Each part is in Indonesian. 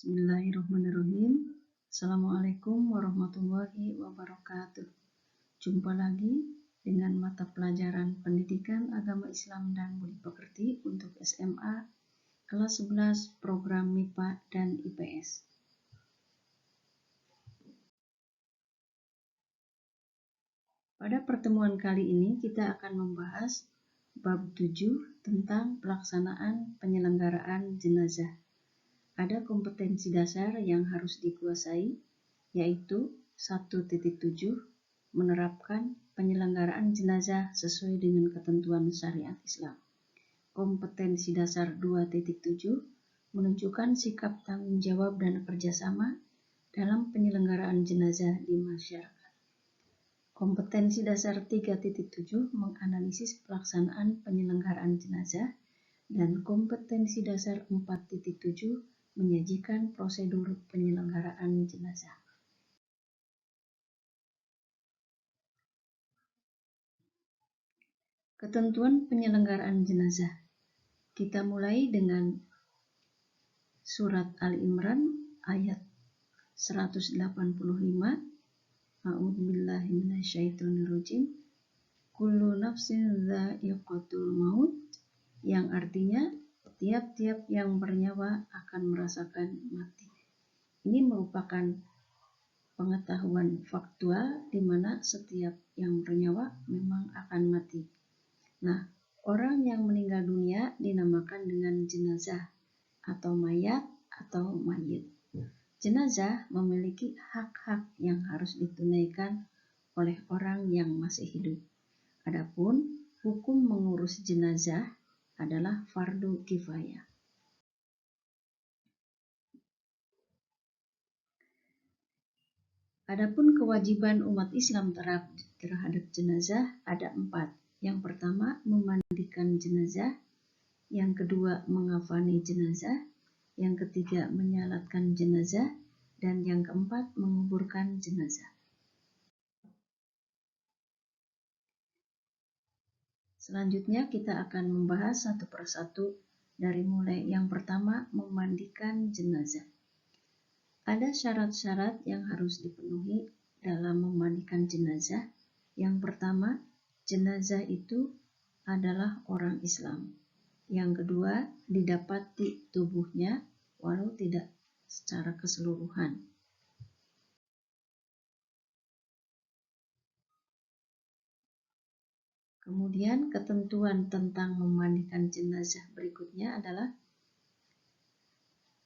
Bismillahirrahmanirrahim. Assalamualaikum warahmatullahi wabarakatuh. Jumpa lagi dengan mata pelajaran Pendidikan Agama Islam dan Budi Pekerti untuk SMA kelas 11 program MIPA dan IPS. Pada pertemuan kali ini kita akan membahas bab 7 tentang pelaksanaan penyelenggaraan jenazah. Ada kompetensi dasar yang harus dikuasai, yaitu 1.7 menerapkan penyelenggaraan jenazah sesuai dengan ketentuan syariat Islam. Kompetensi dasar 2.7 menunjukkan sikap tanggung jawab dan kerjasama dalam penyelenggaraan jenazah di masyarakat. Kompetensi dasar 3.7 menganalisis pelaksanaan penyelenggaraan jenazah, dan kompetensi dasar 4.7 menyajikan prosedur penyelenggaraan jenazah. Ketentuan penyelenggaraan jenazah. Kita mulai dengan surat Al-Imran ayat 185. A'udzubillahi minasyaitonirrajim. Kullu nafsin dha'iqatul maut, yang artinya tiap-tiap yang bernyawa akan merasakan mati. Ini merupakan pengetahuan faktual di mana setiap yang bernyawa memang akan mati. Nah, orang yang meninggal dunia dinamakan dengan jenazah atau mayat atau mayit. Jenazah memiliki hak-hak yang harus ditunaikan oleh orang yang masih hidup. Adapun hukum mengurus jenazah adalah fardu kifayah. Adapun kewajiban umat Islam terhadap jenazah ada 4. Yang pertama, memandikan jenazah. Yang kedua, mengafani jenazah. Yang ketiga, menyalatkan jenazah. Dan yang keempat, menguburkan jenazah. Selanjutnya kita akan membahas satu persatu dari mulai yang pertama, memandikan jenazah. Ada syarat-syarat yang harus dipenuhi dalam memandikan jenazah. Yang pertama, jenazah itu adalah orang Islam. Yang kedua, didapati tubuhnya walau tidak secara keseluruhan. Kemudian ketentuan tentang memandikan jenazah berikutnya adalah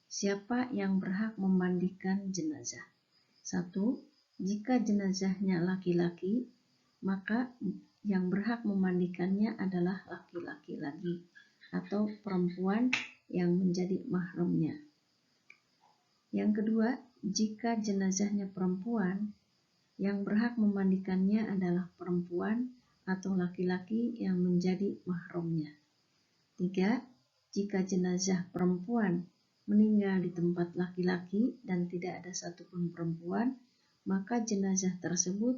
siapa yang berhak memandikan jenazah. 1. Jika jenazahnya laki-laki, maka yang berhak memandikannya adalah laki-laki lagi atau perempuan yang menjadi mahramnya. Yang kedua, jika jenazahnya perempuan, yang berhak memandikannya adalah perempuan atau laki-laki yang menjadi mahramnya. 3. Jika jenazah perempuan meninggal di tempat laki-laki dan tidak ada satupun perempuan, maka jenazah tersebut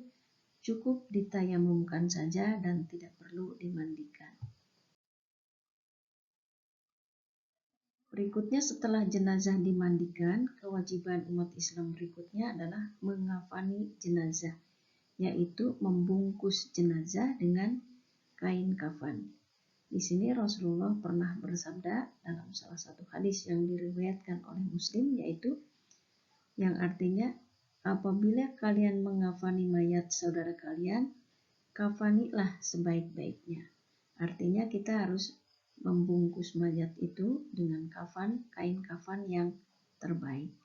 cukup ditayamumkan saja dan tidak perlu dimandikan. Berikutnya, setelah jenazah dimandikan, kewajiban umat Islam berikutnya adalah mengafani jenazah, yaitu membungkus jenazah dengan kain kafan. Di sini Rasulullah pernah bersabda dalam salah satu hadis yang diriwayatkan oleh Muslim, yaitu yang artinya, apabila kalian mengafani mayat saudara kalian, kafanilah sebaik-baiknya. Artinya kita harus membungkus mayat itu dengan kain kafan yang terbaik.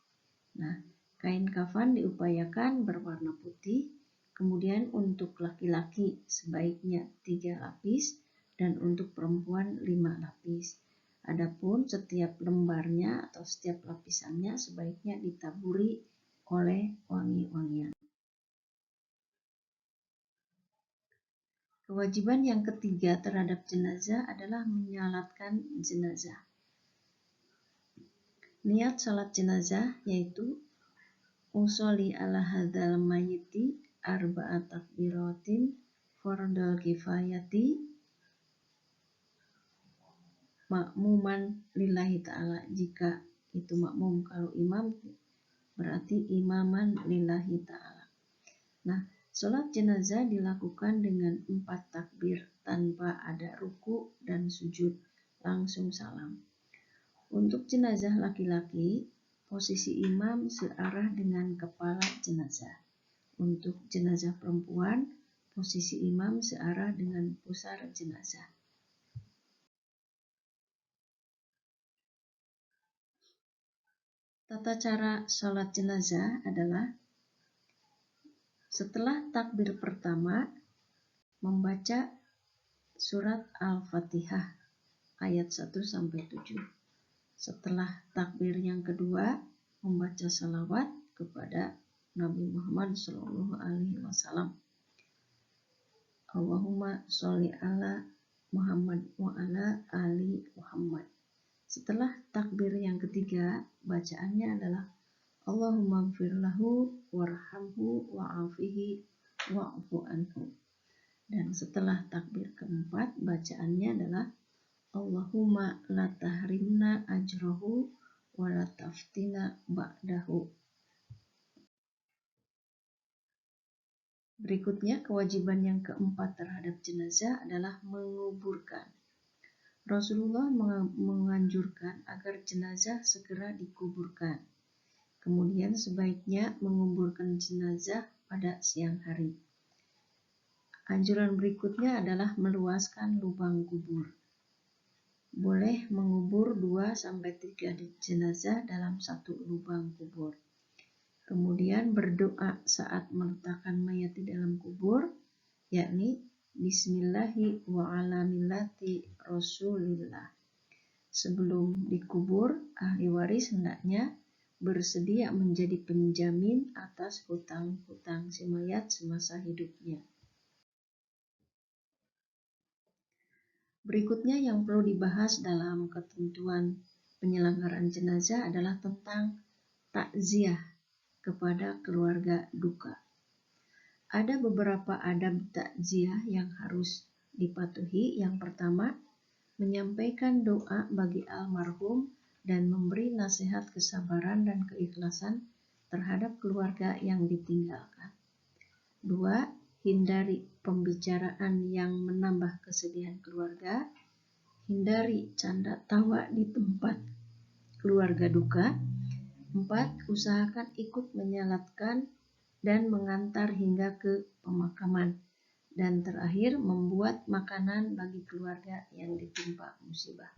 Nah, kain kafan diupayakan berwarna putih, kemudian untuk laki-laki sebaiknya 3 lapis, dan untuk perempuan 5 lapis. Adapun setiap lembarnya atau setiap lapisannya sebaiknya ditaburi oleh wangi-wangian. Kewajiban yang ketiga terhadap jenazah adalah menyalatkan jenazah. Niat salat jenazah yaitu usolli ala hadzal mayyiti arba'at takbiratin fardal kifayati makmuman lillahi ta'ala. Jika itu makmum. Kalau imam berarti imaman lillahi ta'ala. Nah, sholat jenazah dilakukan dengan 4 takbir tanpa ada ruku dan sujud, langsung salam. Untuk jenazah laki-laki, posisi imam searah dengan kepala jenazah. Untuk jenazah perempuan, posisi imam searah dengan pusar jenazah. Tata cara sholat jenazah adalah setelah takbir pertama membaca surat Al-Fatihah ayat 1-7. Setelah takbir yang kedua membaca salawat kepada Nabi Muhammad SAW. Allahumma sholli ala Muhammad wa ala ali Muhammad. Setelah takbir yang ketiga, bacaannya adalah Allahumma gfirlahu warhamhu wa'afihi wa'fu anhu. Dan setelah takbir keempat, bacaannya adalah Allahumma la tahrimna ajrahu wa la taftina ba'dahu. Berikutnya, kewajiban yang keempat terhadap jenazah adalah menguburkan. Rasulullah menganjurkan agar jenazah segera dikuburkan. Kemudian sebaiknya menguburkan jenazah pada siang hari. Anjuran berikutnya adalah meluaskan lubang kubur. Boleh mengubur 2-3 jenazah dalam satu lubang kubur. Kemudian berdoa saat meletakkan mayat di dalam kubur, yakni Bismillahi wa ala millati Rasulillah. Sebelum dikubur, ahli waris hendaknya bersedia menjadi penjamin atas hutang-hutang si mayat semasa hidupnya. Berikutnya yang perlu dibahas dalam ketentuan penyelenggaraan jenazah adalah tentang takziah kepada keluarga duka. Ada beberapa adab takziah yang harus dipatuhi. Yang pertama, menyampaikan doa bagi almarhum dan memberi nasihat kesabaran dan keikhlasan terhadap keluarga yang ditinggalkan. 2. Hindari pembicaraan yang menambah kesedihan keluarga. Hindari canda tawa di tempat keluarga duka. 4. Usahakan ikut menyalatkan dan mengantar hingga ke pemakaman. Dan terakhir, membuat makanan bagi keluarga yang ditimpa musibah.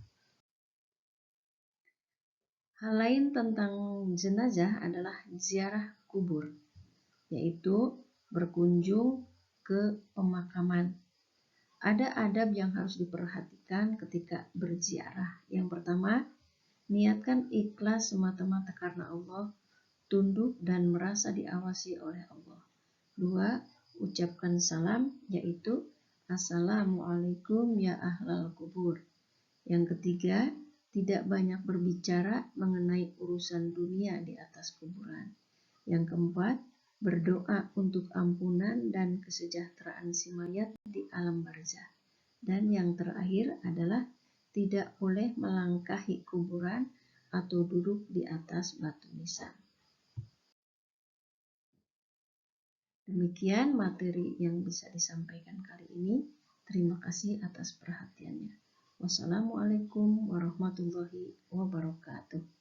Hal lain tentang jenazah adalah ziarah kubur, yaitu berkunjung ke pemakaman. Ada adab yang harus diperhatikan ketika berziarah. Yang pertama, niatkan ikhlas semata-mata karena Allah, tunduk dan merasa diawasi oleh Allah. 2. Ucapkan salam, yaitu Assalamualaikum ya ahlal kubur. Yang ketiga, tidak banyak berbicara mengenai urusan dunia di atas kuburan. Yang keempat, berdoa untuk ampunan dan kesejahteraan si mayat di alam barzah. Dan yang terakhir adalah tidak boleh melangkahi kuburan atau duduk di atas batu nisan. Demikian materi yang bisa disampaikan kali ini. Terima kasih atas perhatiannya. Wassalamualaikum warahmatullahi wabarakatuh.